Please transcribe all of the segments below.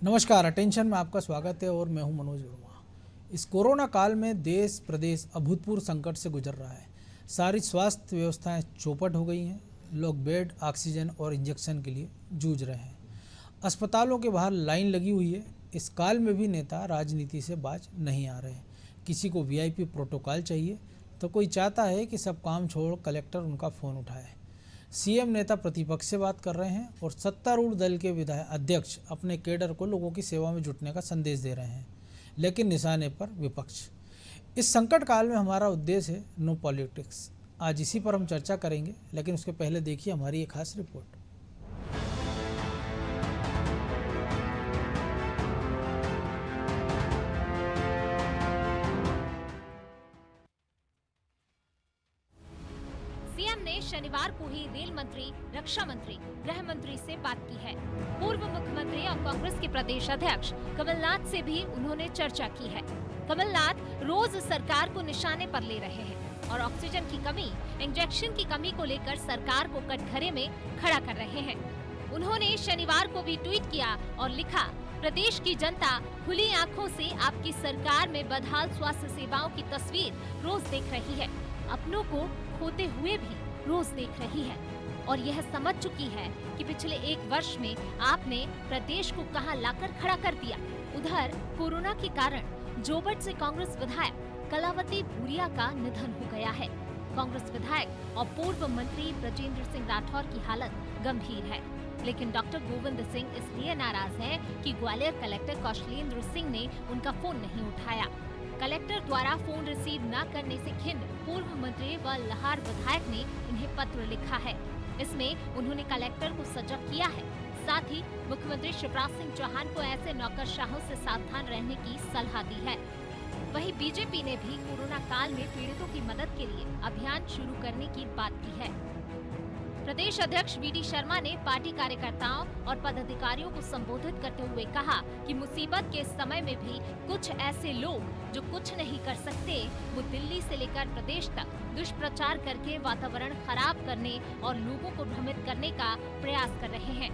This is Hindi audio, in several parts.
नमस्कार, अटेंशन में आपका स्वागत है और मैं हूं मनोज वर्मा। इस कोरोना काल में देश प्रदेश अभूतपूर्व संकट से गुजर रहा है। सारी स्वास्थ्य व्यवस्थाएं चौपट हो गई हैं। लोग बेड, ऑक्सीजन और इंजेक्शन के लिए जूझ रहे हैं। अस्पतालों के बाहर लाइन लगी हुई है। इस काल में भी नेता राजनीति से बाज नहीं आ रहे। किसी को वीआईपी प्रोटोकॉल चाहिए तो कोई चाहता है कि सब काम छोड़ कलेक्टर उनका फ़ोन उठाए। सीएम नेता प्रतिपक्ष से बात कर रहे हैं और सत्तारूढ़ दल के विधायक अध्यक्ष अपने केडर को लोगों की सेवा में जुटने का संदेश दे रहे हैं, लेकिन निशाने पर विपक्ष। इस संकट काल में हमारा उद्देश्य है नो पॉलिटिक्स। आज इसी पर हम चर्चा करेंगे, लेकिन उसके पहले देखिए हमारी एक खास रिपोर्ट। सीएम ने शनिवार को ही रेल मंत्री, रक्षा मंत्री, गृह मंत्री से बात की है। पूर्व मुख्यमंत्री और कांग्रेस के प्रदेश अध्यक्ष कमलनाथ से भी उन्होंने चर्चा की है। कमलनाथ रोज सरकार को निशाने पर ले रहे हैं और ऑक्सीजन की कमी, इंजेक्शन की कमी को लेकर सरकार को कटघरे में खड़ा कर रहे हैं। उन्होंने शनिवार को भी ट्वीट किया और लिखा, प्रदेश की जनता खुली आंखों से आपकी सरकार में बदहाल स्वास्थ्य सेवाओं की तस्वीर रोज देख रही है। अपनों को खोते हुए भी रोज देख रही है और यह समझ चुकी है कि पिछले एक वर्ष में आपने प्रदेश को कहां लाकर खड़ा कर दिया। उधर कोरोना के कारण जोबट से कांग्रेस विधायक कलावती भूरिया का निधन हो गया है। कांग्रेस विधायक और पूर्व मंत्री ब्रजेंद्र सिंह राठौर की हालत गंभीर है, लेकिन डॉक्टर गोविंद सिंह इसलिए नाराज हैं कि ग्वालियर कलेक्टर कौशलेंद्र सिंह ने उनका फोन नहीं उठाया। कलेक्टर द्वारा फोन रिसीव न करने से खिन्न पूर्व मंत्री व लहार विधायक ने इन्हें पत्र लिखा है। इसमें उन्होंने कलेक्टर को सजग किया है। साथ ही मुख्यमंत्री शिवराज सिंह चौहान को ऐसे नौकरशाहों से सावधान रहने की सलाह दी है। वहीं बीजेपी ने भी कोरोना काल में पीड़ितों की मदद के लिए अभियान शुरू करने की बात की है। प्रदेश अध्यक्ष वीडी शर्मा ने पार्टी कार्यकर्ताओं और पदाधिकारियों को संबोधित करते हुए कहा कि मुसीबत के समय में भी कुछ ऐसे लोग जो कुछ नहीं कर सकते, वो दिल्ली से लेकर प्रदेश तक दुष्प्रचार करके वातावरण खराब करने और लोगों को भ्रमित करने का प्रयास कर रहे हैं।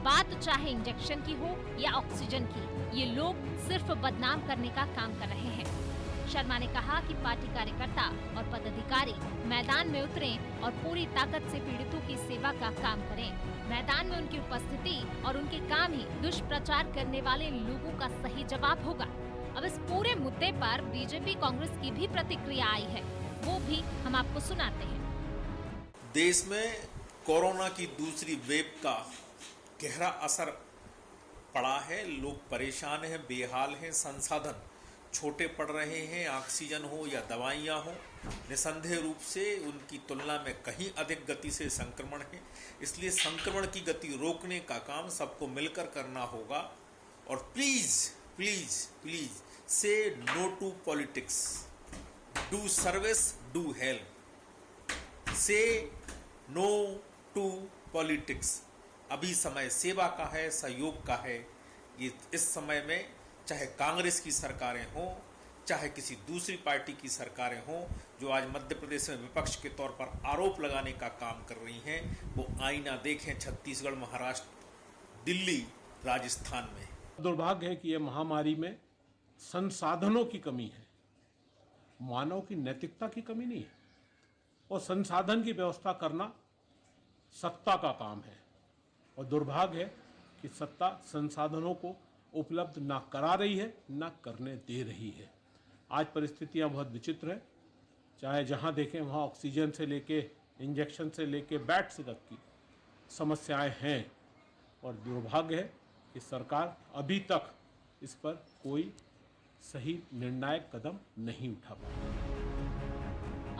बात चाहे इंजेक्शन की हो या ऑक्सीजन की, ये लोग सिर्फ बदनाम करने का काम कर रहे हैं। शर्मा ने कहा कि पार्टी कार्यकर्ता और पदाधिकारी मैदान में उतरें और पूरी ताकत से पीड़ितों की सेवा का काम करें। मैदान में उनकी उपस्थिति और उनके काम ही दुष्प्रचार करने वाले लोगों का सही जवाब होगा। अब इस पूरे मुद्दे पर बीजेपी कांग्रेस की भी प्रतिक्रिया आई है, वो भी हम आपको सुनाते हैं। देश में कोरोना की दूसरी वेव का गहरा असर पड़ा है। लोग परेशान हैं, बेहाल हैं, संसाधन छोटे पड़ रहे हैं। ऑक्सीजन हो या दवाइयाँ हो, निसंदेह रूप से उनकी तुलना में कहीं अधिक गति से संक्रमण है। इसलिए संक्रमण की गति रोकने का काम सबको मिलकर करना होगा। और please please please say no to politics, do service, do help. Say no to politics. अभी समय सेवा का है, सहयोग का है। ये इस समय में चाहे कांग्रेस की सरकारें हों, चाहे किसी दूसरी पार्टी की सरकारें हों, जो आज मध्य प्रदेश में विपक्ष के तौर पर आरोप लगाने का काम कर रही हैं, वो आईना देखें छत्तीसगढ़, महाराष्ट्र, दिल्ली, राजस्थान में। दुर्भाग्य है कि यह महामारी में संसाधनों की कमी है, मानव की नैतिकता की कमी नहीं है। और संसाधन की व्यवस्था करना सत्ता का काम है, और दुर्भाग्य है कि सत्ता संसाधनों को उपलब्ध ना करा रही है, ना करने दे रही है। आज परिस्थितियां बहुत विचित्र हैं। चाहे जहां देखें वहां ऑक्सीजन से लेके, इंजेक्शन से लेके, बेड्स तक की समस्याएं हैं। और दुर्भाग्य है कि सरकार अभी तक इस पर कोई सही निर्णायक कदम नहीं उठा पाई।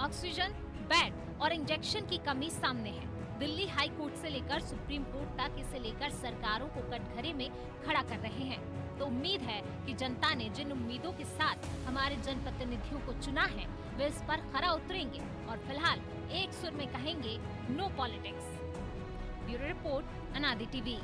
ऑक्सीजन, बेड और इंजेक्शन की कमी सामने है। दिल्ली हाई कोर्ट से लेकर सुप्रीम कोर्ट तक इसे लेकर सरकारों को कटघरे में खड़ा कर रहे हैं। तो उम्मीद है कि जनता ने जिन उम्मीदों के साथ हमारे जनप्रतिनिधियों को चुना है, वे इस पर खरा उतरेंगे और फिलहाल एक सुर में कहेंगे नो पॉलिटिक्स। ब्यूरो रिपोर्ट, अनादि टीवी।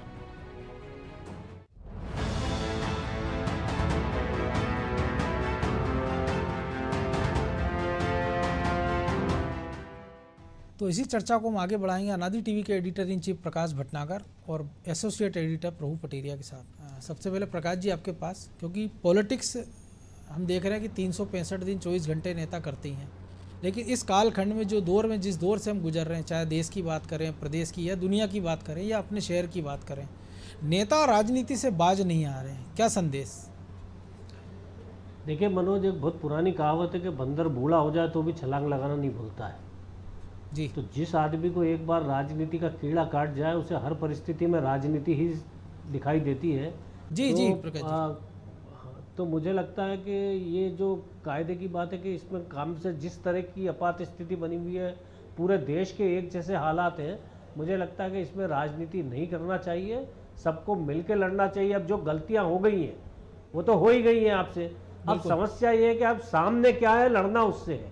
तो इसी चर्चा को हम आगे बढ़ाएंगे अनादि टीवी के एडिटर इन चीफ प्रकाश भटनागर और एसोसिएट एडिटर प्रभु पटेरिया के साथ। सबसे पहले प्रकाश जी आपके पास, क्योंकि पॉलिटिक्स हम देख रहे हैं कि 365 दिन 24 घंटे नेता करते ही हैं, लेकिन इस कालखंड में जिस दौर से हम गुजर रहे हैं, चाहे देश की बात करें, प्रदेश की या दुनिया की बात करें या अपने शहर की बात करें, नेता राजनीति से बाज नहीं आ रहे हैं। क्या संदेश? देखिए मनोज, एक बहुत पुरानी कहावत है कि बंदर बूढ़ा हो जाए तो भी छलांग लगाना नहीं भूलता है जी। तो जिस आदमी को एक बार राजनीति का कीड़ा काट जाए उसे हर परिस्थिति में राजनीति ही दिखाई देती है। जी तो, जी प्रकाश जी। तो मुझे लगता है कि ये जो कायदे की बात है कि इसमें काम से जिस तरह की आपात स्थिति बनी हुई है, पूरे देश के एक जैसे हालात हैं, मुझे लगता है कि इसमें राजनीति नहीं करना चाहिए, सबको मिलकर लड़ना चाहिए। अब जो गलतियां हो गई हैं वो तो हो ही गई हैं आपसे। अब समस्या ये है कि अब सामने क्या है, लड़ना उससे है।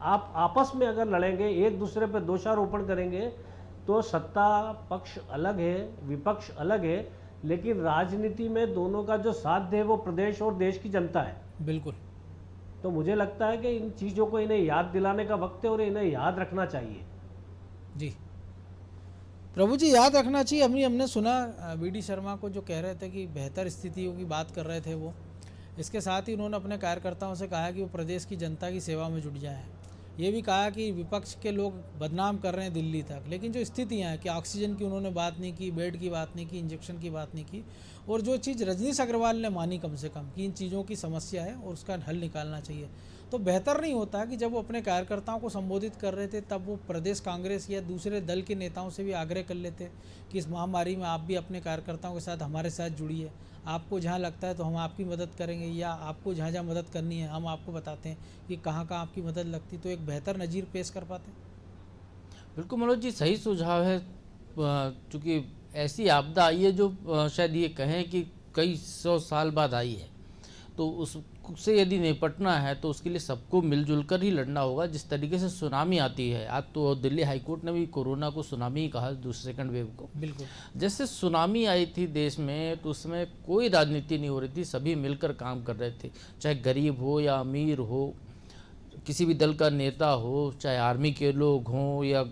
आप आपस में अगर लड़ेंगे, एक दूसरे पर दोषारोपण करेंगे तो सत्ता पक्ष अलग है, विपक्ष अलग है, लेकिन राजनीति में दोनों का जो साथ है वो प्रदेश और देश की जनता है। बिल्कुल। तो मुझे लगता है कि इन चीज़ों को इन्हें याद दिलाने का वक्त है और इन्हें याद रखना चाहिए। जी प्रभु जी, याद रखना चाहिए। हमने सुना वीडी शर्मा को जो कह रहे थे कि बेहतर स्थितियों की बात कर रहे थे वो, इसके साथ ही उन्होंने अपने कार्यकर्ताओं से कहा कि वो प्रदेश की जनता की सेवा में जुट जाएं। ये भी कहा कि विपक्ष के लोग बदनाम कर रहे हैं दिल्ली तक, लेकिन जो स्थितियाँ हैं कि ऑक्सीजन की उन्होंने बात नहीं की, बेड की बात नहीं की, इंजेक्शन की बात नहीं की, और जो चीज़ रजनीश अग्रवाल ने मानी कम से कम कि इन चीज़ों की समस्या है और उसका हल निकालना चाहिए, तो बेहतर नहीं होता कि जब वो अपने कार्यकर्ताओं को संबोधित कर रहे थे तब वो प्रदेश कांग्रेस या दूसरे दल के नेताओं से भी आग्रह कर लेते कि इस महामारी में आप भी अपने कार्यकर्ताओं के साथ हमारे साथ जुड़िए, आपको जहाँ लगता है तो हम आपकी मदद करेंगे, या आपको जहाँ जहाँ मदद करनी है हम आपको बताते हैं कि कहाँ कहाँ आपकी मदद लगती, तो एक बेहतर नज़ीर पेश कर पाते। बिल्कुल मनोज जी, सही सुझाव है। चूँकि ऐसी आपदा आई है जो शायद ये कहें कि कई 100 साल बाद आई है, तो उससे यदि निपटना है तो उसके लिए सबको मिलजुल कर ही लड़ना होगा। जिस तरीके से सुनामी आती है, आज तो दिल्ली हाईकोर्ट ने भी कोरोना को सुनामी ही कहा, दूसरे सेकंड वेव को। बिल्कुल। जैसे सुनामी आई थी देश में तो उसमें कोई राजनीति नहीं हो रही थी, सभी मिलकर काम कर रहे थे, चाहे गरीब हो या अमीर हो, किसी भी दल का नेता हो, चाहे आर्मी के लोग हों या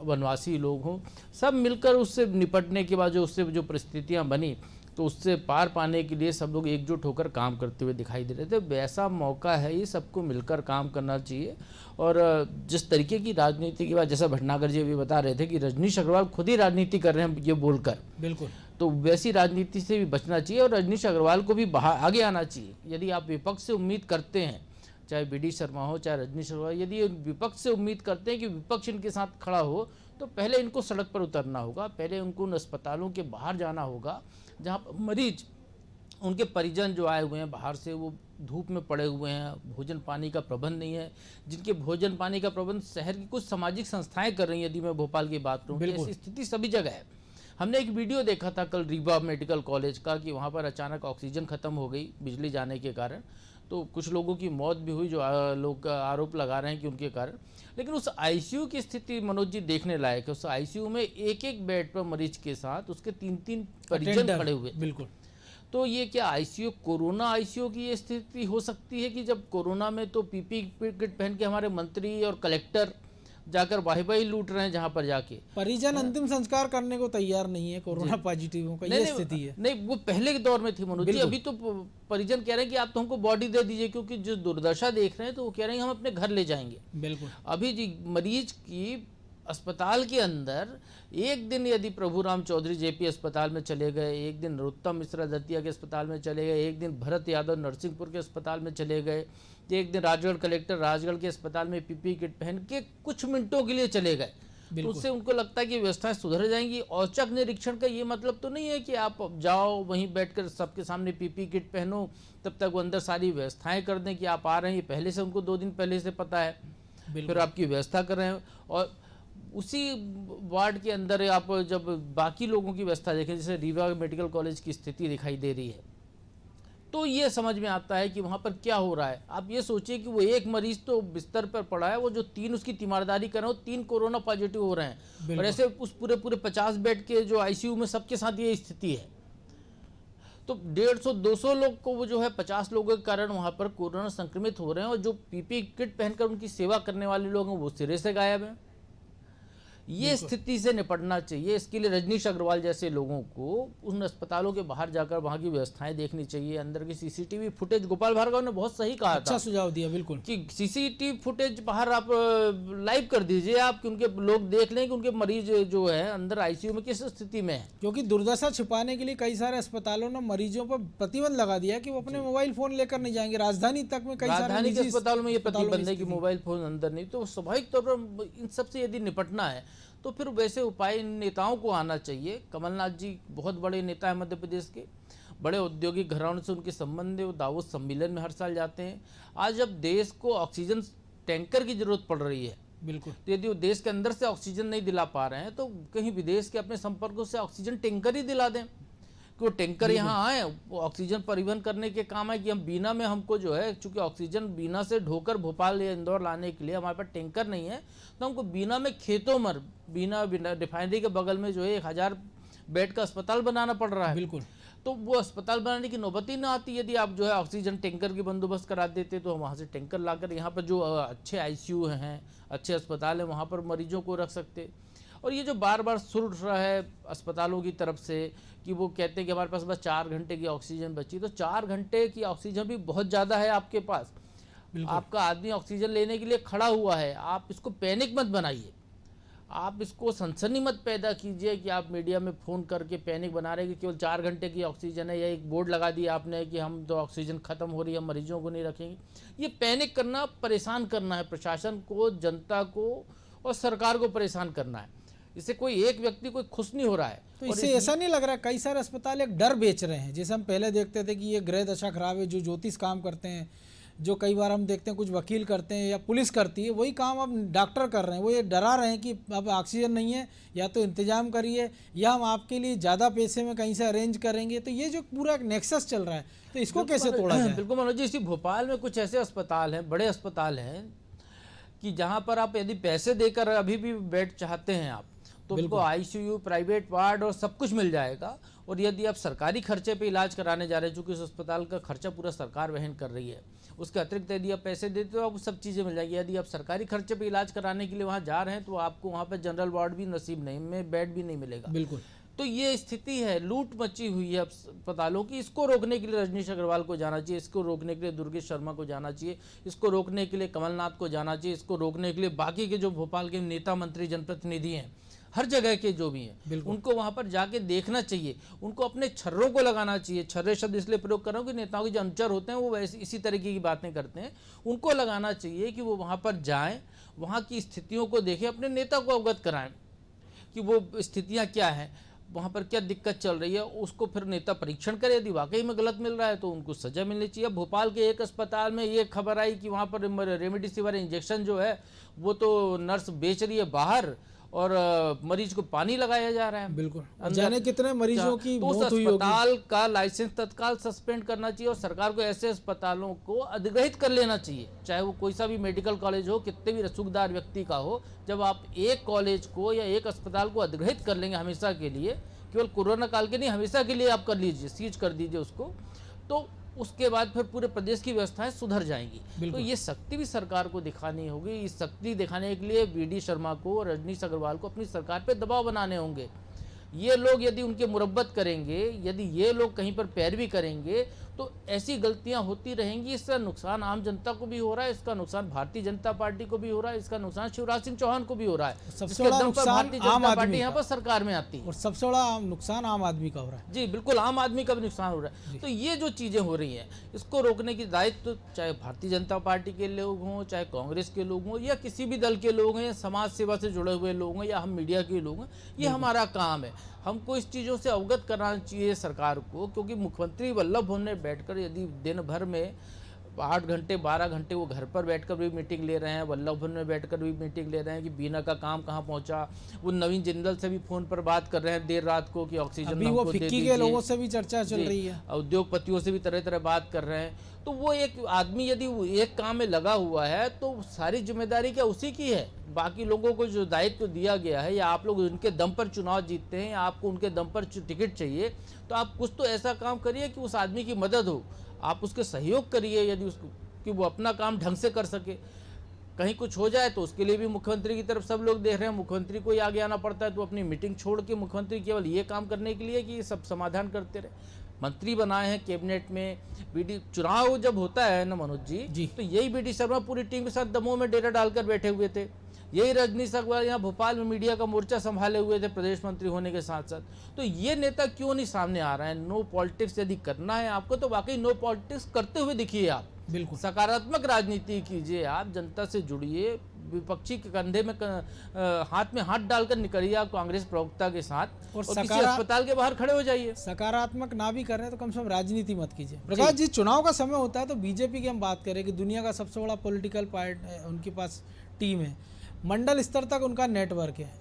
वनवासी लोग हों, सब मिलकर उससे निपटने के बाद उससे जो परिस्थितियाँ बनी तो उससे पार पाने के लिए सब लोग एकजुट होकर काम करते हुए दिखाई दे रहे थे। वैसा मौका है, ये सबको मिलकर काम करना चाहिए। और जिस तरीके की राजनीति की बात, जैसा भटनागर जी अभी बता रहे थे कि रजनीश अग्रवाल खुद ही राजनीति कर रहे हैं ये बोलकर, बिल्कुल, तो वैसी राजनीति से भी बचना चाहिए और रजनीश अग्रवाल को भी बाहर आगे आना चाहिए। यदि आप विपक्ष से उम्मीद करते हैं, चाहे वीडी शर्मा हो चाहे रजनीश अग्रवाल, यदि विपक्ष से उम्मीद करते हैं कि विपक्ष इनके साथ खड़ा हो तो पहले इनको सड़क पर उतरना होगा, पहले उनको उन अस्पतालों के बाहर जाना होगा जहाँ पर मरीज, उनके परिजन जो आए हुए हैं बाहर से, वो धूप में पड़े हुए हैं, भोजन पानी का प्रबंध नहीं है, जिनके भोजन पानी का प्रबंध शहर की कुछ सामाजिक संस्थाएं कर रही हैं। यदि मैं भोपाल की बात करूँ, ऐसी स्थिति सभी जगह है। हमने एक वीडियो देखा था कल रीवा मेडिकल कॉलेज का कि वहाँ पर अचानक ऑक्सीजन खत्म हो गई बिजली जाने के कारण, तो कुछ लोगों की मौत भी हुई, जो लोग आरोप लगा रहे हैं कि उनके कारण। लेकिन उस आईसीयू की स्थिति मनोज जी देखने लायक है। उस आईसीयू में एक एक बेड पर मरीज के साथ उसके 3-3 परिजन खड़े हुए। बिल्कुल। तो ये क्या आईसीयू, कोरोना आईसीयू की ये स्थिति हो सकती है कि जब कोरोना में तो पीपी किट पहन के हमारे मंत्री और कलेक्टर जाकर वाही लूट रहे हैं, जहां पर जाके परिजन अंतिम संस्कार करने को तैयार नहीं है कोरोना पॉजिटिवों का, ये स्थिति है। नहीं, वो पहले के दौर में थी मनोज जी। अभी तो परिजन कह रहे हैं कि आप तो हमको बॉडी दे दीजिए, क्योंकि जो दुर्दशा देख रहे हैं तो वो कह रहे हैं हम अपने घर ले जाएंगे। बिल्कुल। अभी जी मरीज की अस्पताल के अंदर एक दिन यदि प्रभुराम चौधरी जेपी अस्पताल में चले गए, एक दिन नरोत्तम मिश्रा दतिया के अस्पताल में चले गए, एक दिन भरत यादव नरसिंहपुर के अस्पताल में चले गए, एक दिन राजगढ़ कलेक्टर राजगढ़ के अस्पताल में पीपी किट पहन के कुछ मिनटों के लिए चले गए, तो उससे उनको लगता है कि व्यवस्थाएं सुधर जाएंगी। औचक निरीक्षण का ये मतलब तो नहीं है कि आप जाओ वहीं बैठकर सबके सामने पीपी किट पहनो, तब तक वो अंदर सारी व्यवस्थाएं कर दें कि आप आ रहे हैं, पहले से उनको 2 दिन पहले से पता है, फिर आपकी व्यवस्था कर रहे हैं। और उसी वार्ड के अंदर आप जब बाकी लोगों की व्यवस्था देखें, जैसे रीवा मेडिकल कॉलेज की स्थिति दिखाई दे रही है, तो ये समझ में आता है कि वहाँ पर क्या हो रहा है। आप ये सोचिए कि वो एक मरीज तो बिस्तर पर पड़ा है, वो जो 3 उसकी तीमारदारी कर रहे हैं, 3 कोरोना पॉजिटिव हो रहे हैं, और ऐसे उस पूरे 50 बेड के जो आईसीयू में सबके साथ ये स्थिति है। तो 150-200 लोग को वो जो है 50 लोगों के कारण वहाँ पर कोरोना संक्रमित हो रहे हैं, और जो पीपी किट पहनकर उनकी सेवा करने वाले लोग हैं वो सिरे से गायब हैं। ये स्थिति से निपटना चाहिए। इसके लिए रजनीश अग्रवाल जैसे लोगों को उन अस्पतालों के बाहर जाकर वहाँ की व्यवस्थाएं देखनी चाहिए। अंदर की सीसीटीवी फुटेज, गोपाल भार्गव ने बहुत सही कहा अच्छा था सुझाव दिया, बिल्कुल, कि सीसीटीवी फुटेज बाहर आप लाइव कर दीजिए आप, कि उनके लोग देख लें कि उनके मरीज जो है अंदर आईसीयू में किस स्थिति में है। क्योंकि दुर्दशा छिपाने के लिए कई सारे अस्पतालों ने मरीजों पर प्रतिबंध लगा दिया कि वो अपने मोबाइल फोन लेकर नहीं जाएंगे। राजधानी तक में कई सारे राजधानी के निजी अस्पतालों में ये अस्पतालों प्रतिबंध है की कि स्थिति। मोबाइल फोन अंदर नहीं। तो स्वाभाविक तौर पर इन सबसे यदि निपटना है तो फिर वैसे उपाय इन नेताओं को आना चाहिए। कमलनाथ जी बहुत बड़े नेता हैं मध्य प्रदेश के, बड़े औद्योगिक घरानों से उनके संबंध है। वो दावोस सम्मेलन में हर साल जाते हैं। आज जब देश को ऑक्सीजन टैंकर की जरूरत पड़ रही है, बिल्कुल, तो यदि वो देश के अंदर से ऑक्सीजन नहीं दिला पा रहे हैं तो कहीं विदेश के अपने संपर्कों से ऑक्सीजन टैंकर ही दिला दें, कि वो टैंकर यहाँ आए, वो ऑक्सीजन परिवहन करने के काम है। कि हम बीना में हमको जो है, चूंकि ऑक्सीजन बीना से ढोकर भोपाल या इंदौर लाने के लिए हमारे पास टैंकर नहीं है, तो हमको बीना में खेतों में बीना रिफाइनरी के बगल में जो है 1000 बेड का अस्पताल बनाना पड़ रहा है। बिल्कुल, तो वो अस्पताल बनाने की नौबत ही ना आती यदि आप जो है ऑक्सीजन टैंकर की बंदोबस्त करा देते। तो हम वहाँ से टैंकर लाकर यहाँ पर जो अच्छे आईसीयू हैं, अच्छे अस्पताल हैं, वहाँ पर मरीजों को रख सकते। और ये जो बार बार सुर उठ रहा है अस्पतालों की तरफ से कि वो कहते हैं कि हमारे पास बस 4 घंटे की ऑक्सीजन बची, तो 4 घंटे की ऑक्सीजन भी बहुत ज़्यादा है आपके पास। आपका आदमी ऑक्सीजन लेने के लिए खड़ा हुआ है, आप इसको पैनिक मत बनाइए, आप इसको सनसनी मत पैदा कीजिए कि आप मीडिया में फ़ोन करके पैनिक बना रहे हैं कि केवल 4 घंटे की ऑक्सीजन है, या एक बोर्ड लगा दिया आपने कि हम तो ऑक्सीजन ख़त्म हो रही है, मरीजों को नहीं रखेंगे। ये पैनिक करना, परेशान करना है प्रशासन को, जनता को और सरकार को परेशान करना है। इससे कोई एक व्यक्ति कोई खुश नहीं हो रहा है। तो इससे ऐसा नहीं लग रहा है कई सारे अस्पताल एक डर बेच रहे हैं? जैसे हम पहले देखते थे कि ये ग्रह दशा खराब है, जो ज्योतिष काम करते हैं, जो कई बार हम देखते हैं कुछ वकील करते हैं या पुलिस करती है, वही काम अब डॉक्टर कर रहे हैं। वो ये डरा रहे हैं कि अब ऑक्सीजन नहीं है, या तो इंतजाम करिए या हम आपके लिए ज़्यादा पैसे में कहीं से अरेंज करेंगे। तो ये जो पूरा एक नेक्सस चल रहा है, तो इसको कैसे तोड़ा जाए? बिल्कुल मनोज जी, इसी भोपाल में कुछ ऐसे अस्पताल हैं, बड़े अस्पताल हैं, कि जहाँ पर आप यदि पैसे देकर अभी भी बेड चाहते हैं आप, तो उनको आईसीयू, प्राइवेट वार्ड और सब कुछ मिल जाएगा। और यदि आप सरकारी खर्चे पे इलाज कराने जा रहे हैं, चूँकि उस अस्पताल का खर्चा पूरा सरकार वहन कर रही है, उसके अतिरिक्त यदि आप पैसे देते हो आपको सब चीज़ें मिल जाएगी। यदि आप सरकारी खर्चे पे इलाज कराने के लिए वहाँ जा रहे हैं तो आपको वहाँ पे जनरल वार्ड भी नसीब नहीं, में बेड भी नहीं मिलेगा। बिल्कुल, तो ये स्थिति है, लूट मची हुई है अस्पतालों की। इसको रोकने के लिए रजनीश अग्रवाल को जाना चाहिए, इसको रोकने के लिए दुर्गेश शर्मा को जाना चाहिए, इसको रोकने के लिए कमलनाथ को जाना चाहिए, इसको रोकने के लिए बाकी के जो भोपाल के नेता, मंत्री, जनप्रतिनिधि हैं, हर जगह के जो भी हैं, उनको वहाँ पर जाके देखना चाहिए। उनको अपने छर्रों को लगाना चाहिए। छर्रे शब्द इसलिए प्रयोग कर रहा हूँ कि नेताओं के जो अनुचर होते हैं वो वैसे इसी तरीके की बातें करते हैं। उनको लगाना चाहिए कि वो वहाँ पर जाएं, वहाँ की स्थितियों को देखें, अपने नेता को अवगत कराएं कि वो स्थितियाँ क्या हैं, वहाँ पर क्या दिक्कत चल रही है। उसको फिर नेता परीक्षण करे, यदि वाकई में गलत मिल रहा है तो उनको सजा मिलनी चाहिए। भोपाल के एक अस्पताल में ये खबर आई कि वहाँ पर रेमडेसिविर इंजेक्शन जो है वो तो नर्स बेच रही है बाहर, और मरीज को पानी लगाया जा रहा है। बिल्कुल, जाने कितने मरीजों की तो उस मौत हुई होगी। अस्पताल का लाइसेंस तत्काल सस्पेंड करना चाहिए और सरकार को ऐसे अस्पतालों को अधिग्रहित कर लेना चाहिए, चाहे वो कोई सा भी मेडिकल कॉलेज हो, कितने भी रसूखदार व्यक्ति का हो। जब आप एक कॉलेज को या एक अस्पताल को अधिग्रहित कर लेंगे हमेशा के लिए, केवल कोरोना काल के नहीं, हमेशा के लिए आप कर लीजिए, सीज कर दीजिए उसको, तो उसके बाद फिर पूरे प्रदेश की व्यवस्थाएं सुधर जाएंगी। तो ये शक्ति भी सरकार को दिखानी होगी। इस शक्ति दिखाने के लिए वीडी शर्मा को और रजनीश अग्रवाल को अपनी सरकार पे दबाव बनाने होंगे। ये लोग यदि उनके मुरब्बत करेंगे, यदि ये लोग कहीं पर पैरवी करेंगे, तो ऐसी गलतियां होती रहेंगी। इसका नुकसान आम जनता को भी हो रहा है, इसका नुकसान भारतीय जनता पार्टी को भी हो रहा है, इसका नुकसान शिवराज सिंह चौहान को भी हो रहा है। सबसे बड़ा नुकसान भारतीय जनता पार्टी यहाँ पर सरकार में आती है, और सबसे बड़ा नुकसान आम आदमी का हो रहा है। जी बिल्कुल, आम आदमी का भी नुकसान हो रहा है। तो ये जो चीज़ें हो रही हैं, इसको रोकने की दायित्व चाहे भारतीय जनता पार्टी के लोग हों, चाहे कांग्रेस के लोग हों, या किसी भी दल के लोग हैं, समाज सेवा से जुड़े हुए लोग हैं, या हम मीडिया के लोग हैं, ये हमारा काम है। हमको इस चीज़ों से अवगत कराना चाहिए सरकार को, क्योंकि मुख्यमंत्री वल्लभ भवन में बैठकर यदि दिन भर में 8 घंटे 12 घंटे वो घर पर बैठकर भी मीटिंग ले रहे हैं, वल्लभ भवन में बैठकर भी मीटिंग ले रहे हैं कि बीना का काम कहाँ पहुंचा, वो नवीन जिंदल से भी फोन पर बात कर रहे हैं देर रात को कि ऑक्सीजन अभी वो फिक्की के लोगों से भी चर्चा चल रही है, उद्योगपतियों से भी तरह तरह बात कर रहे हैं। तो वो एक आदमी यदि एक काम में लगा हुआ है तो सारी जिम्मेदारी क्या उसी की है? बाकी लोगों को जो दायित्व दिया गया है, या आप लोग उनके दम पर चुनाव जीतते हैं, या आपको उनके दम पर टिकट चाहिए, तो आप कुछ तो ऐसा काम करिए कि उस आदमी की मदद हो, आप उसके सहयोग करिए, यदि उसको कि वो अपना काम ढंग से कर सके। कहीं कुछ हो जाए तो उसके लिए भी मुख्यमंत्री की तरफ सब लोग देख रहे हैं, मुख्यमंत्री को ही आगे आना पड़ता है। तो अपनी मीटिंग छोड़ के मुख्यमंत्री केवल ये काम करने के लिए कि ये सब समाधान करते रहे। मंत्री बनाए हैं कैबिनेट में, बीडी चुनाव जब होता है ना मनोज जी, तो यही बीडी शर्मा पूरी टीम के साथ दमोह में डेरा डालकर बैठे हुए थे। यही रजनीश अग्रवाल यहाँ भोपाल में मीडिया का मोर्चा संभाले हुए थे प्रदेश मंत्री होने के साथ साथ। तो ये नेता क्यों नहीं सामने आ रहे हैं? नो पॉलिटिक्स यदि करना है आपको तो वाकई नो पॉलिटिक्स करते हुए दिखिए आप। बिल्कुल सकारात्मक राजनीति कीजिए, आप जनता से जुड़िए, विपक्षी के कंधे में हाथ में हाथ डालकर निकलिए आप कांग्रेस प्रवक्ता के साथ और किसी अस्पताल के बाहर खड़े हो जाइए। सकारात्मक ना भी कर रहे हैं तो कम से कम राजनीति मत कीजिए। प्रकाश जी, चुनाव का समय होता है तो बीजेपी की हम बात करें कि दुनिया का सबसे बड़ा पॉलिटिकल पार्टी उनके पास टीम है, मंडल स्तर तक उनका नेटवर्क है।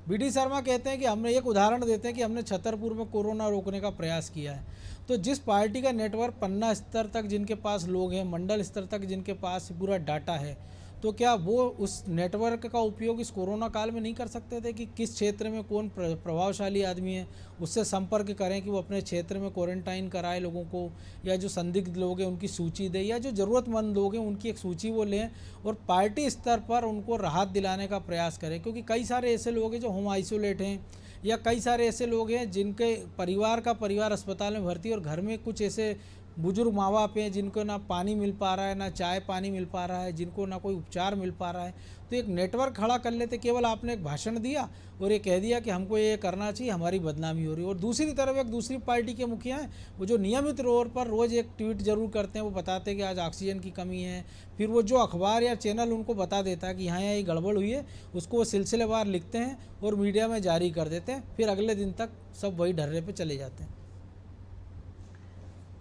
बीडी शर्मा कहते हैं कि हमने एक उदाहरण देते हैं कि हमने छतरपुर में कोरोना रोकने का प्रयास किया है। तो जिस पार्टी का नेटवर्क पन्ना स्तर तक जिनके पास लोग हैं, मंडल स्तर तक जिनके पास पूरा डाटा है, तो क्या वो उस नेटवर्क का उपयोग इस कोरोना काल में नहीं कर सकते थे कि किस क्षेत्र में कौन प्रभावशाली आदमी है, उससे संपर्क करें कि वो अपने क्षेत्र में क्वारंटाइन कराए लोगों को, या जो संदिग्ध लोग हैं उनकी सूची दे, या जो ज़रूरतमंद लोग हैं उनकी एक सूची वो लें और पार्टी स्तर पर उनको राहत दिलाने का प्रयास करें। क्योंकि कई सारे ऐसे लोग हैं जो होम आइसोलेट हैं, या कई सारे ऐसे लोग हैं जिनके परिवार अस्पताल में भर्ती है और घर में कुछ ऐसे बुजुर्ग माँ बाप हैं जिनको ना पानी मिल पा रहा है, ना चाय पानी मिल पा रहा है, जिनको ना कोई उपचार मिल पा रहा है। तो एक नेटवर्क खड़ा कर लेते। केवल आपने एक भाषण दिया और ये कह दिया कि हमको ये करना चाहिए, हमारी बदनामी हो रही है। और दूसरी तरफ एक दूसरी पार्टी के मुखिया हैं वो जो नियमित तौर पर रोज़ एक ट्वीट जरूर करते हैं, वो बताते हैं कि आज ऑक्सीजन की कमी है। फिर वो जो अखबार या चैनल उनको बता देता है कि यहाँ ये गड़बड़ हुई है, उसको वो सिलसिलेवार लिखते हैं और मीडिया में जारी कर देते हैं। फिर अगले दिन तक सब वही ढर्रे पर चले जाते हैं।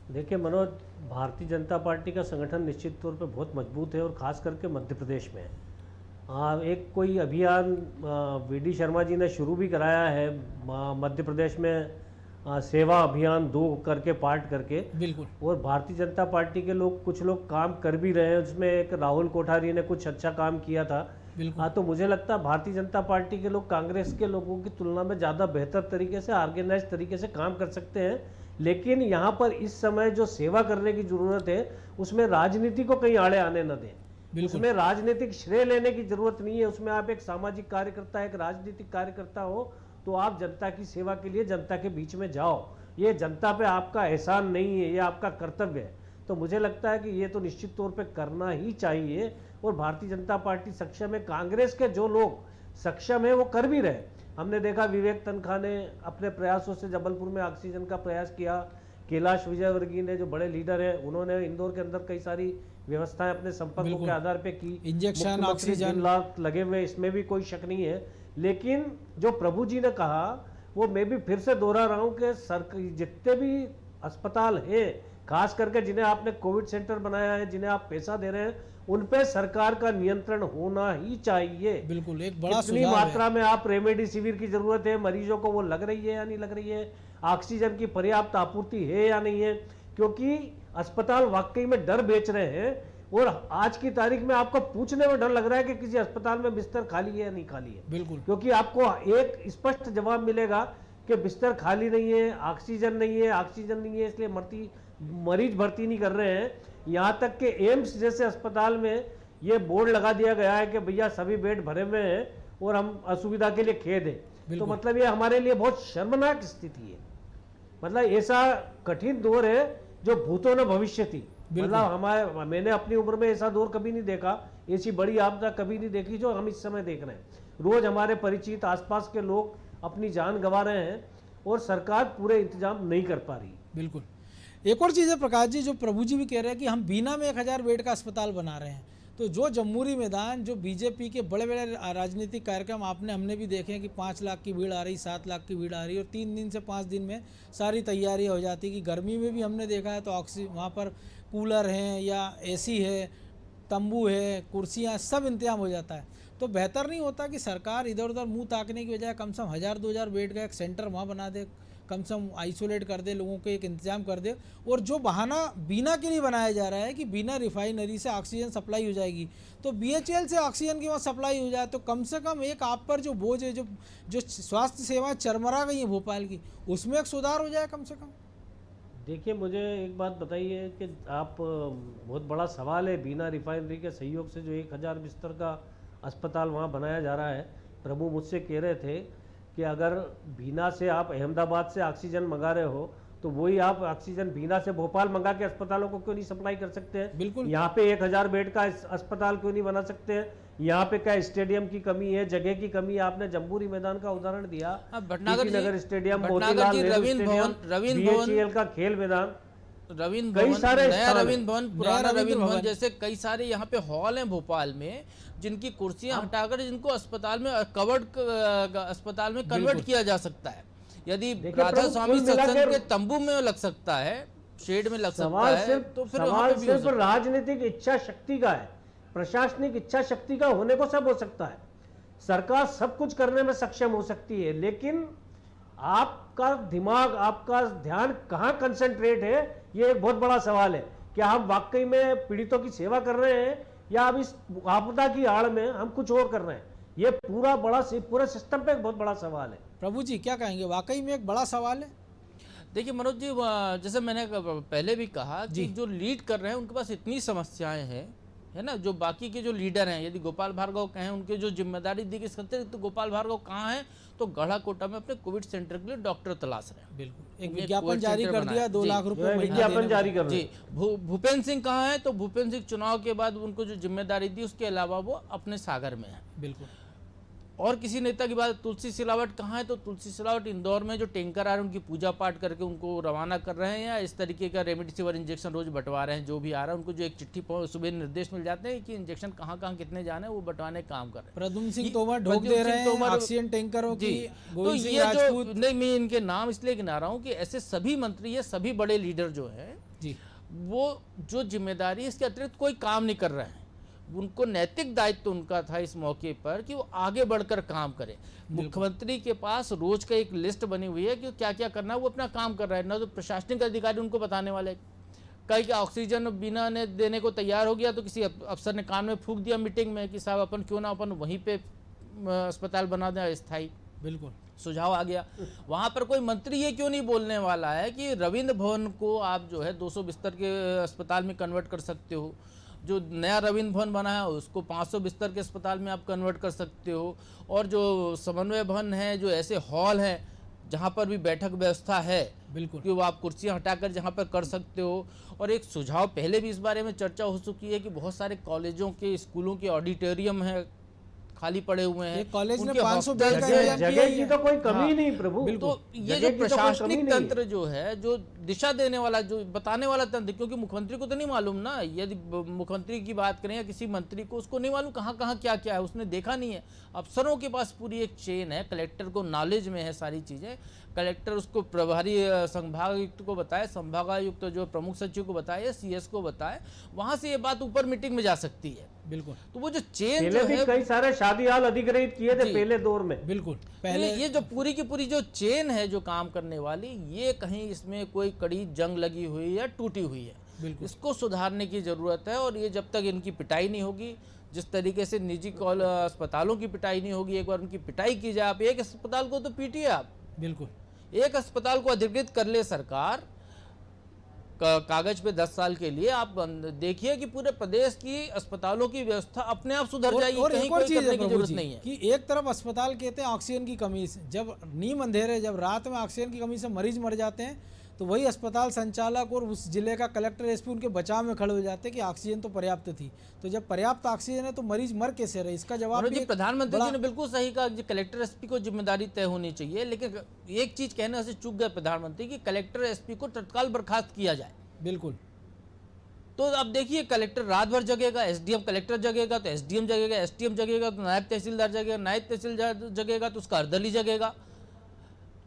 देखिए मनोज, भारतीय जनता पार्टी का संगठन निश्चित तौर पे बहुत मजबूत है और ख़ास करके मध्य प्रदेश में एक कोई अभियान बीडी शर्मा जी ने शुरू भी कराया है मध्य प्रदेश में, सेवा अभियान 2 करके पार्ट करके। बिल्कुल। और भारतीय जनता पार्टी के लोग कुछ लोग काम कर भी रहे हैं, उसमें एक राहुल कोठारी ने कुछ अच्छा काम किया था। हाँ, तो मुझे लगता है भारतीय जनता पार्टी के लोग कांग्रेस के लोगों की तुलना में ज़्यादा बेहतर तरीके से, ऑर्गेनाइज तरीके से काम कर सकते हैं। लेकिन यहाँ पर इस समय जो सेवा करने की ज़रूरत है उसमें राजनीति को कहीं आड़े आने न दें। उसमें राजनीतिक श्रेय लेने की ज़रूरत नहीं है। उसमें आप एक सामाजिक कार्यकर्ता, एक राजनीतिक कार्यकर्ता हो तो आप जनता की सेवा के लिए जनता के बीच में जाओ। ये जनता पे आपका एहसान नहीं है, ये आपका कर्तव्य है। तो मुझे लगता है कि ये तो निश्चित तौर पे करना ही चाहिए और भारतीय जनता पार्टी सक्षम है। कांग्रेस के जो लोग सक्षम है वो कर भी रहे। हमने देखा विवेक तनखा ने अपने प्रयासों से जबलपुर में ऑक्सीजन का प्रयास किया, कैलाश विजयवर्गीय ने जो बड़े लीडर हैं उन्होंने इंदौर के अंदर कई सारी व्यवस्थाएं अपने संपर्कों के आधार पे की। इंजेक्शन, ऑक्सीजन लाख लगे हुए, इसमें भी कोई शक नहीं है। लेकिन जो प्रभु जी ने कहा वो मैं भी फिर से दोहरा रहा हूँ कि जितने भी अस्पताल हैं, खास करके जिन्हें आपने कोविड सेंटर बनाया है, जिन्हें आप पैसा दे रहे हैं, उन पे सरकार का नियंत्रण होना ही चाहिए। बिल्कुल, एक बड़ा कितनी मात्रा में आप रेमडेसिविर की जरूरत है, मरीजों को वो लग रही है या नहीं लग रही है, ऑक्सीजन की पर्याप्त आपूर्ति है या नहीं है। क्योंकि अस्पताल वाकई में डर बेच रहे हैं और आज की तारीख में आपको पूछने में डर लग रहा है कि किसी अस्पताल में बिस्तर खाली है या नहीं खाली है। बिल्कुल, क्योंकि आपको एक स्पष्ट जवाब मिलेगा कि बिस्तर खाली नहीं है, ऑक्सीजन नहीं है, इसलिए मरीज भर्ती नहीं कर रहे हैं। यहाँ तक कि एम्स जैसे अस्पताल में ये बोर्ड लगा दिया गया है कि भैया सभी बेड भरे हुए हैं और हम असुविधा के लिए खेद है। तो मतलब ये हमारे लिए बहुत शर्मनाक स्थिति है। मतलब ऐसा कठिन दौर है जो भूतों न भविष्य थी। मतलब मैंने अपनी उम्र में ऐसा दौर कभी नहीं देखा, ऐसी बड़ी आपदा कभी नहीं देखी जो हम इस समय देख रहे हैं। रोज हमारे परिचित आसपास के लोग अपनी जान गंवा रहे हैं और सरकार पूरे इंतजाम नहीं कर पा रही। बिल्कुल। एक और चीज़ है प्रकाश जी, जो प्रभु जी भी कह रहे हैं कि हम बीना में 1000 बेड का अस्पताल बना रहे हैं। तो जो जम्मूरी मैदान, जो बीजेपी के बड़े बड़े राजनीतिक कार्यक्रम हमने भी देखे हैं कि 5 लाख की भीड़ आ रही, 7 लाख की भीड़ आ रही, और 3 दिन से 5 दिन में सारी तैयारी हो जाती। कि गर्मी में भी हमने देखा है तो वहाँ पर कूलर हैं या AC है, तंबू है, कुर्सियाँ, सब इंतजाम हो जाता है। तो बेहतर नहीं होता कि सरकार इधर उधर मुंह ताकने की बजाय कम से कम 1000-2000 बेड का एक सेंटर वहाँ बना दे, कम से कम आइसोलेट कर दे, लोगों को एक इंतजाम कर दे। और जो बहाना बीना के लिए बनाया जा रहा है कि बीना रिफाइनरी से ऑक्सीजन सप्लाई हो जाएगी, तो BHEL से ऑक्सीजन की वहाँ सप्लाई हो जाए तो कम से कम एक आप पर जो बोझ है, जो स्वास्थ्य सेवाएं चरमरा गई हैं भोपाल की, उसमें एक सुधार हो जाए कम से कम। देखिए, मुझे एक बात बताइए कि आप बहुत बड़ा सवाल है, बीना रिफाइनरी के सहयोग से जो 1000 बिस्तर का अस्पताल वहाँ बनाया जा रहा है। प्रभु मुझसे कह रहे थे कि अगर बीना से आप अहमदाबाद से ऑक्सीजन मंगा रहे हो तो वही आप ऑक्सीजन बीना से भोपाल मंगा के अस्पतालों को क्यों नहीं सप्लाई कर सकते हैं? बिल्कुल। यहाँ पे 1000 बेड का अस्पताल क्यों नहीं बना सकते हैं? यहाँ पे क्या स्टेडियम की कमी है, जगह की कमी है? आपने जम्बूरी मैदान का उदाहरण दिया, भटनागर जी- नगर स्टेडियम, भटनागर मोतीलाल जी, नेहरू रवींद्र स्टेडियम, भवन BHEL का खेल मैदान, रवींद्र कई भवन, सारे नया स्थान हैं। रवींद्र भवन, पुराना रवींद्र रवींद्र भवन भवन। जैसे कई सारे यहाँ पे हॉल हैं भोपाल में, जिनकी कुर्सियां हटाकर जिनको अस्पताल में कवर्ड अस्पताल में कन्वर्ट किया जा सकता है। यदि देखिए, राधा प्रभु, स्वामी कुल मिलाकर सत्संग के तंबू में लग सकता है, शेड में लग सकता सवाल है, सिर्फ तो फिर वहाँ सवाल पे भी हो सिर्फ सकता है। राजनीतिक इच्छा शक्ति का है, प्रशासनिक इच्छा शक्ति का होने को सब हो सकता है। सरकार सब कुछ करने में सक्षम हो सकती है, लेकिन आपका दिमाग, आपका ध्यान कहाँ कंसंट्रेट है, ये एक बहुत बड़ा सवाल है। क्या हम वाकई में पीड़ितों की सेवा कर रहे हैं या अब इस आपदा की आड़ में हम कुछ और कर रहे हैं? ये पूरे सिस्टम पे एक बहुत बड़ा सवाल है। प्रभु जी क्या कहेंगे, वाकई में एक बड़ा सवाल है? देखिए मनोज जी, जैसे मैंने पहले भी कहा कि जो लीड कर रहे हैं उनके पास इतनी समस्याएं हैं, है ना। जो बाकी के जो लीडर हैं, यदि गोपाल भार्गव कहें, उनके जो जिम्मेदारी दी गई सकते, तो गोपाल भार्गव कहाँ हैं? तो गढ़ा कोटा में अपने कोविड सेंटर के लिए डॉक्टर तलाश रहे हैं। बिल्कुल, एक उन्हें विज्ञापन कोविड जारी सेंटर कर दिया, बनाया। 2 जी। लाख रुपए महीना विज्ञापन देने जारी वाला। कर रहे जी, हैं। भूपेंद्र सिंह कहाँ है? तो भूपेंद्र सिंह चुनाव के बाद उनको जो जिम्मेदारी दी, उसके अलावा वो अपने सागर में है। बिल्कुल। और किसी नेता की बात, तुलसी सिलावट कहाँ है? तो तुलसी सिलावट इंदौर में जो टैंकर आ रहे हैं उनकी पूजा पाठ करके उनको रवाना कर रहे हैं, या इस तरीके का रेमडेसिविर इंजेक्शन रोज बंटवा रहे हैं। जो भी आ रहा है उनको जो एक चिट्ठी सुबह निर्देश मिल जाते हैं कि इंजेक्शन कहाँ कहाँ कितने जाने हैं, वो बंटवाने का काम कर रहे हैं। प्रद्युम्न सिंह ये- तोमर ढोक प्रद्युम्न दे रहे सिंह हैं तोमर- ऑक्सीजन टैंकरों जी। की। तो गोविंद सिंह ये जो राजपूत। नहीं, मैं इनके नाम इसलिए गिना रहा हूँ कि ऐसे सभी मंत्री या सभी बड़े लीडर जो हैं, जी, वो जो जिम्मेदारी इसके अतिरिक्त कोई काम नहीं कर रहे हैं। उनको नैतिक दायित्व उनका था इस मौके पर कि वो आगे बढ़कर काम करें। मुख्यमंत्री के पास रोज का एक लिस्ट बनी हुई है कि क्या क्या करना है, वो अपना काम कर रहा है। ना तो प्रशासनिक अधिकारी उनको बताने वाले, कहीं कि ऑक्सीजन बिना ने देने को तैयार हो गया तो किसी अफसर ने कान में फूंक दिया मीटिंग में कि साहब अपन क्यों ना अपन वहीं पे अस्पताल बना दें स्थायी। बिल्कुल। सुझाव आ गया। वहां पर कोई मंत्री ये क्यों नहीं बोलने वाला है कि रविंद्र भवन को आप जो है 200 बिस्तर के अस्पताल में कन्वर्ट कर सकते हो, जो नया रविंद्र भवन बना है उसको 500 बिस्तर के अस्पताल में आप कन्वर्ट कर सकते हो, और जो समन्वय भवन है, जो ऐसे हॉल हैं जहाँ पर भी बैठक व्यवस्था है, बिल्कुल, कि वो आप कुर्सियाँ हटाकर जहाँ पर कर सकते हो। और एक सुझाव पहले भी इस बारे में चर्चा हो चुकी है कि बहुत सारे कॉलेजों के, स्कूलों के ऑडिटोरियम है खाली पड़े हुए हैं। एक कॉलेज ने उनके 500 हॉस्टल बेड का जो है, इंतजाम किया जगह ही की है। तो कोई कमी हाँ। नहीं प्रभु। तो ये जगह जो की तो कोई कमी प्रशासनिक नहीं है। तंत्र जो है, जो दिशा देने वाला, जो बताने वाला तंत्र, क्योंकि मुख्यमंत्री को तो नहीं मालूम ना। यदि मुख्यमंत्री की बात करें या किसी मंत्री को, उसको नहीं मालूम कहाँ कहाँ क्या क्या है, उसने देखा नहीं है। अफसरों के पास पूरी एक चेन है, कलेक्टर को नॉलेज में है सारी चीज़ें। कलेक्टर उसको प्रभारी संभागायुक्त को बताए, संभागायुक्त जो प्रमुख सचिव को बताए, CS को बताए, वहाँ से ये बात ऊपर मीटिंग में जा सकती है। बिल्कुल, तो वो जो चेन पहले जो भी है, कई सारे शादी हाल अधिग्रहित किए थे जी। पहले दौर में। बिल्कुल। पहले पहले ये जो पूरी की पूरी जो चेन है जो काम करने वाली, ये कहीं इसमें कोई कड़ी जंग लगी हुई है, टूटी हुई है। बिल्कुल। इसको सुधारने की जरूरत है। और ये जब तक इनकी पिटाई नहीं होगी, जिस तरीके से निजी अस्पतालों की पिटाई नहीं होगी, एक बार उनकी पिटाई की जाए। आप एक अस्पताल को तो पीटिए, आप बिल्कुल, एक अस्पताल को अधिकृत कर ले सरकार कागज पे 10 साल के लिए। आप देखिए कि पूरे प्रदेश की अस्पतालों की व्यवस्था अपने आप सुधर जाएगी, और कहीं एक और कोई चीज करने है की प्रभु जरूरत जी, नहीं है। कि एक तरफ अस्पताल कहते हैं ऑक्सीजन की कमी से, जब नीम अंधेरे, जब रात में ऑक्सीजन की कमी से मरीज मर जाते हैं, तो वही अस्पताल संचालक और उस जिले का कलेक्टर, SP उनके बचाव में खड़े हो जाते हैं कि ऑक्सीजन तो पर्याप्त थी। तो जब पर्याप्त ऑक्सीजन है तो मरीज मर कैसे रहे? इसका जवाब मनोज भी जी, एक प्रधानमंत्री जी बड़ा- ने बिल्कुल सही कहा कि कलेक्टर SP को जिम्मेदारी तय होनी चाहिए। लेकिन एक चीज कहने से चूक गए प्रधानमंत्री कि कलेक्टर SP को तत्काल बर्खास्त किया जाए। बिल्कुल, तो अब देखिए, कलेक्टर रात भर जगेगा, SDM कलेक्टर जगेगा तो SDM जगेगा, STM जगेगा तो नायब तहसीलदार जगेगा, नायब तहसीलदार जगेगा तो उसका अर्दली जगेगा।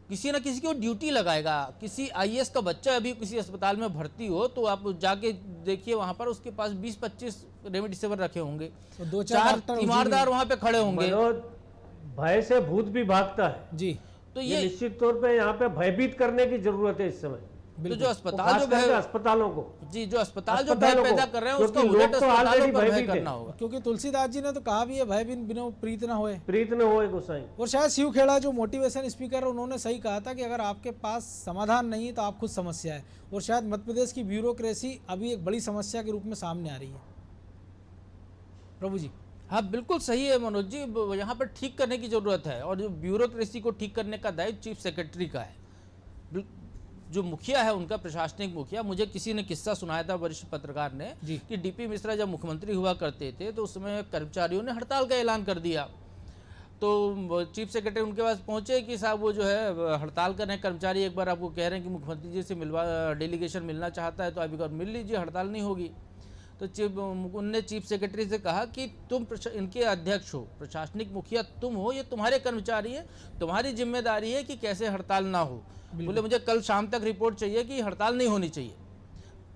किसी ना किसी को ड्यूटी लगाएगा। किसी IAS का बच्चा अभी किसी अस्पताल में भर्ती हो तो आप जाके देखिए, वहां पर उसके पास 20-25 रेमडेसिविर रखे होंगे, तो 2-4 चार डॉक्टर तीमारदार वहां पे खड़े होंगे। मनोज, भय से भूत भी भागता है। जी, तो ये निश्चित तौर पे यहाँ पे भयभीत करने की जरूरत है इस समय। तो जो अस्पताल खास जो करके भय अस्पतालों को जी जो अस्पताल जो भय अस्पतालों पैदा को, कर रहे हैं क्योंकि उसका लोग उलट तो अस्पतालों already पर भय भयभीत करना हैं। होगा। क्योंकि तुलसीदास जी ने तो कहा भी है, भय बिन बिनो प्रीत न होए। प्रीत न होए गोसाई। और शायद शिव खेड़ा जो मोटिवेशन स्पीकर है, उन्होंने सही कहा था कि अगर आपके पास समाधान नहीं है तो आप खुद समस्या है। और शायद मध्य प्रदेश की ब्यूरोक्रेसी अभी एक बड़ी समस्या के रूप में सामने आ रही है। प्रभु जी। हाँ बिल्कुल सही है मनोज जी, यहाँ पर ठीक करने की जरूरत है और जो ब्यूरोक्रेसी को ठीक करने का दायित्व चीफ सेक्रेटरी का है। जो मुखिया है उनका, प्रशासनिक मुखिया, मुझे किसी ने किस्सा सुनाया था वरिष्ठ पत्रकार ने कि डीपी मिश्रा जब मुख्यमंत्री हुआ करते थे तो उसमें कर्मचारियों ने हड़ताल का ऐलान कर दिया। तो चीफ सेक्रेटरी उनके पास पहुंचे कि साहब वो जो है हड़ताल कर रहे हैं कर्मचारी, एक बार आपको कह रहे हैं कि मुख्यमंत्री जी से डेलीगेशन मिलना चाहता है तो आप एक बार मिल लीजिए, हड़ताल नहीं होगी। तो उनने चीफ सेक्रेटरी से कहा कि तुम इनके अध्यक्ष हो, प्रशासनिक मुखिया तुम हो, ये तुम्हारे कर्मचारी हैं, तुम्हारी जिम्मेदारी है कि कैसे हड़ताल ना हो। बोले मुझे कल शाम तक रिपोर्ट चाहिए कि हड़ताल नहीं होनी चाहिए।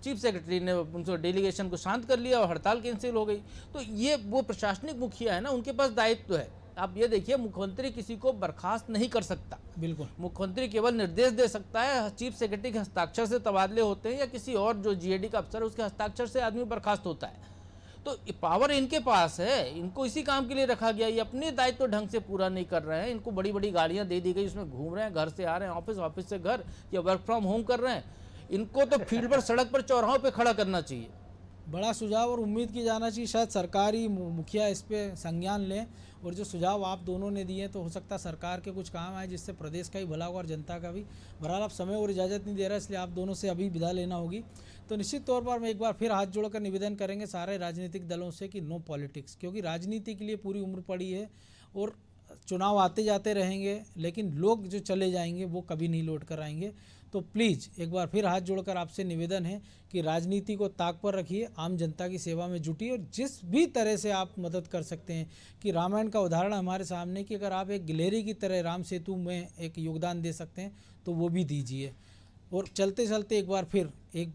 चीफ सेक्रेटरी ने उनसे डेलीगेशन को शांत कर लिया और हड़ताल कैंसिल हो गई। तो ये वो प्रशासनिक मुखिया है ना, उनके पास दायित्व है। आप ये देखिए, मुख्यमंत्री किसी को बर्खास्त नहीं कर सकता। बिल्कुल, मुख्यमंत्री केवल निर्देश दे सकता है। चीफ सेक्रेटरी के हस्ताक्षर से तबादले होते हैं या किसी और जो जीएडी का अफसर है उसके हस्ताक्षर से आदमी बर्खास्त होता है। तो पावर इनके पास है, इनको इसी काम के लिए रखा गया। ये अपने दायित्व ढंग से पूरा नहीं कर रहे हैं। इनको बड़ी बड़ी गाड़ियां दे दी गई, उसमें घूम रहे हैं, घर से आ रहे हैं ऑफिस, ऑफिस से घर, या वर्क फ्रॉम होम कर रहे हैं। इनको तो फील्ड पर, सड़क पर, चौराहों पे खड़ा करना चाहिए। बड़ा सुझाव, और उम्मीद की जाना चाहिए शायद सरकारी मुखिया इस पे संज्ञान लें। और जो सुझाव आप दोनों ने दिए तो हो सकता है सरकार के कुछ काम आए, जिससे प्रदेश का ही भला होगा और जनता का भी। बहरहाल आप समय और इजाज़त नहीं दे रहा, इसलिए आप दोनों से अभी विदा लेना होगी। तो निश्चित तौर पर मैं एक बार फिर हाथ जोड़कर निवेदन करेंगे सारे राजनीतिक दलों से कि नो पॉलिटिक्स, क्योंकि राजनीति के लिए पूरी उम्र पड़ी है और चुनाव आते जाते रहेंगे, लेकिन लोग जो चले जाएंगे वो कभी नहीं लौट कर आएंगे। तो प्लीज़ एक बार फिर हाथ जोड़कर आपसे निवेदन है कि राजनीति को ताक पर रखिए, आम जनता की सेवा में जुटिए, और जिस भी तरह से आप मदद कर सकते हैं। कि रामायण का उदाहरण हमारे सामने कि अगर आप एक गिलहरी की तरह राम सेतु में एक योगदान दे सकते हैं तो वो भी दीजिए। और चलते चलते एक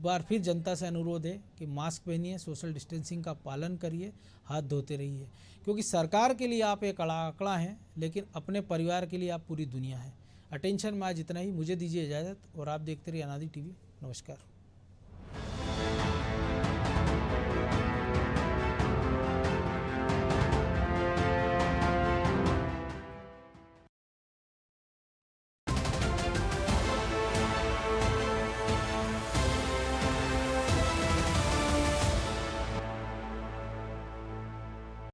बार फिर जनता से अनुरोध है कि मास्क पहनिए, सोशल डिस्टेंसिंग का पालन करिए, हाथ धोते रहिए, क्योंकि सरकार के लिए आप एक आंकड़ा हैं, लेकिन अपने परिवार के लिए आप पूरी दुनिया हैं। अटेंशन में आज इतना ही, मुझे दीजिए इजाज़त और आप देखते रहिए अनादि टीवी। नमस्कार।